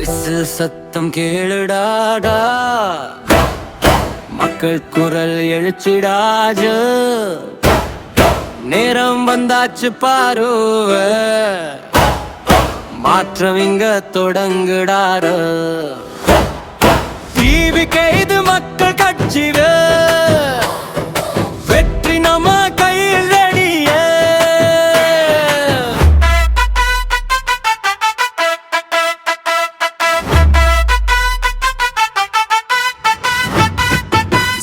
Whistle சத்தம் கேளுடாடா, மக்கள் குரல் எழுச்சிடாஜு, நேரம் வந்தாச்சு பாருவ, மாற்றம் இங்க தொடங்குடாரு. டிவி கைது மக்கள் கட்சிவ, வெற்றி நம்ம கையில் ரெடிய.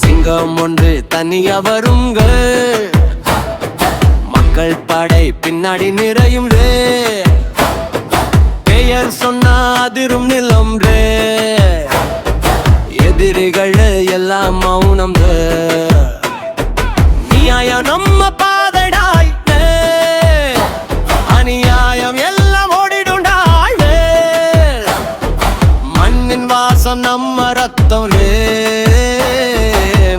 சிங்கம் ஒன்று தனியா வருங்க, மக்கள் படை பின்னாடி நிறையும் ரே, பெயர் சொன்னா அதிரும் நிலம் ரே, எதிரிகள் எல்லாம் மௌனம் ரே. நியாயம் நம்ம பாதடாய், அநியாயம் எல்லாம் ஓடிடுண்டாய், மண்ணின் வாசம் நம்ம ரத்தம் ரே,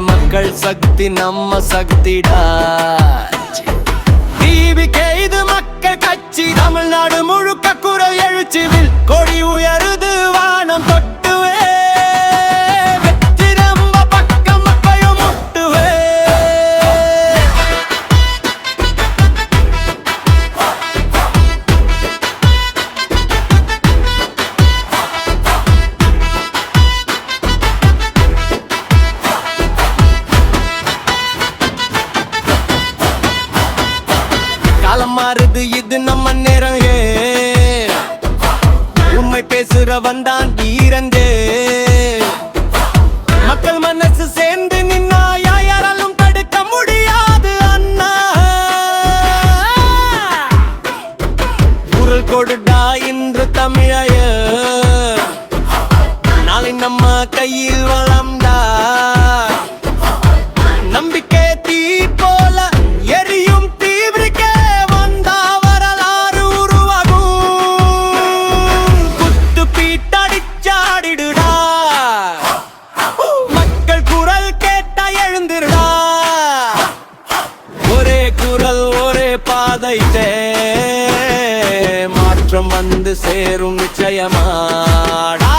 மக்கள் சக்தி நம்ம சக்திடா. டிவி கைது மக்கள் கட்சி, தமிழ்நாடு முழுக்க குரல் எழுச்சிவில் கொடி உயருது வானம் தொட்டுவே, வெற்றி நம்ம பக்கம் மக்களையும் முட்டுவே. காலம் மாறுது, இது நம்ம நேரம், உண்மை பேசுற வந்தான் வீரந்தே, மக்கள் மனசு சேர்ந்து நின்னா யாராலும் தடுக்க முடியாது அண்ணா. குரல் கொடுடா இன்று தமிழைய, நாளை நம்ம கையில் வளம்டா. நம்பிக்கை தீ போல எரியும், தீவிரிக்க வந்தா வரலாறு உருவாகும். குத்து பீட்டடிச்சாடிடுடா, மக்கள் குரல் கேட்டா எழுந்திருடா. ஒரே குரல் ஒரே பாதை, மாற்றம் வந்து சேரும் நிச்சயமாடா.